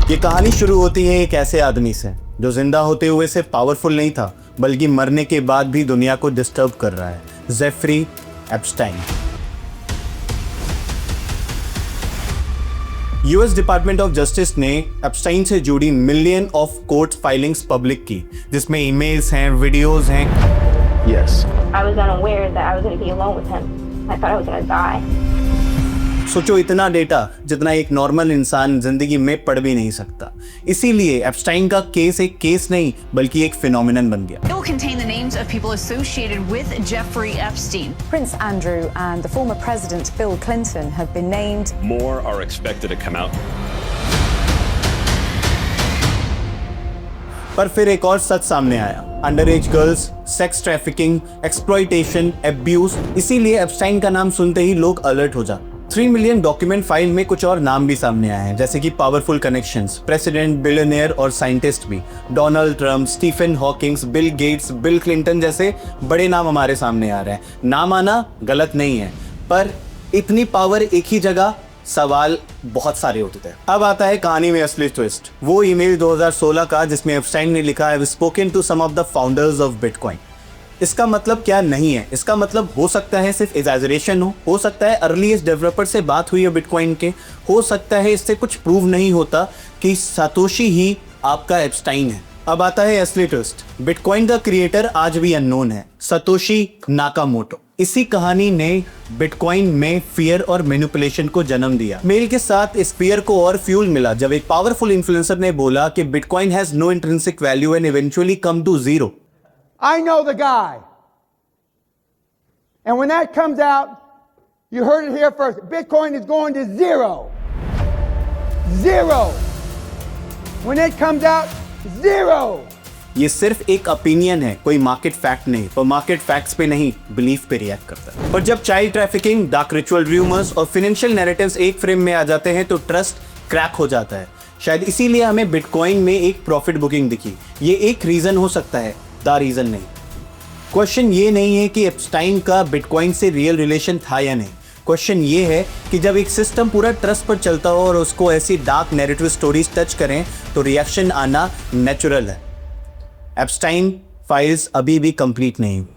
ये कहानी शुरू होती है एक ऐसे आदमी से जो जिंदा होते हुए सिर्फ पावरफुल नहीं था बल्कि मरने के बाद भी दुनिया को डिस्टर्ब कर रहा है, Jeffrey Epstein. US department of justice ने एप्स्टाइन से जुड़ी million of court filings public की, जिसमें ईमेल्स हैं, वीडियोस हैं। Yes. I was unaware that I was going to be alone with him. I thought I was going to die. सोचो, इतना data जितना एक नॉर्मल इंसान जिंदगी में पढ़ भी नहीं सकता। इसीलिए एप्स्टाइन का केस एक केस नहीं बल्कि एक फिनोमिनन बन गया। It will contain the names of people associated with Jeffrey Epstein. Prince Andrew and the former president Bill Clinton have been named. More are expected to come out. पर फिर एक और सच सामने आया, under as girls, sex trafficking, exploitation, abuse. इसीलिए एप्स्टाइन का नाम सुनते ही लोग अलर्ट हो जाते। 3 मिलियन डॉक्यूमेंट फाइल में कुछ और नाम भी सामने आए हैं, जैसे कि पावरफुल कनेक्शंस, प्रेसिडेंट, बिलियनियर और साइंटिस्ट भी। Donald Trump, Stephen Hawkings, Bill Gates, Bill Clinton जैसे बड़े नाम हमारे सामने आ रहे हैं। नाम आना गलत नहीं है, पर इतनी पावर एक ही जगह, सवाल बहुत सारे होते थे। अब आता है कहानी में असली ट्विस्ट, वो ईमेल 2016 का जिसमें एप्स्टाइन ने लिखा है, spoken to some of the founders of bitcoin. इसका मतलब क्या नहीं है, इसका मतलब हो सकता है सिर्फ एग्जैजरेशन हो सकता है अर्लीस्ट डेवलपर से बात हुई है बिटकॉइन के, हो सकता है इससे कुछ प्रूव नहीं होता कि सातोशी ही आपका एप्स्टाइन है। अब आता है असली ट्विस्ट, बिटकॉइन का क्रिएटर आज भी अननोन है, सतोशी नाकामोटो। इसी कहानी ने बिटकॉइन में फियर और मैनिपुलेशन को जन्म दिया। मेल के साथ इस फियर को और फ्यूल मिला जब एक पावरफुल इन्फ्लुएंसर ने बोला कि bitcoin has no intrinsic value and eventually come to zero. I know the guy. And when that comes out, you heard it here first. Bitcoin is going to zero. Zero. When it comes out, zero. ये सिर्फ एक opinion है, कोई market fact नहीं, और market facts पे नहीं, belief पे रिएक्ट करता है। पर जब child trafficking, dark ritual rumours और फाइनेंशियल नैरेटिव्स एक फ्रेम में आ जाते हैं तो ट्रस्ट क्रैक हो जाता है। शायद इसीलिए हमें बिटकॉइन में एक प्रॉफिट बुकिंग दिखी। ये एक रीजन हो सकता है, द रीजन नहीं। क्वेश्चन ये नहीं है कि एप्स्टाइन का बिटकॉइन से रियल रिलेशन था या नहीं। क्वेश्चन ये है कि जब एक सिस्टम पूरा ट्रस्ट पर चलता हो और उसको ऐसी डार्क नैरेटिव स्टोरीज टच करें तो रिएक्शन आना नेचुरल है। एप्स्टाइन फाइल्स अभी भी कंप्लीट नहीं हुई।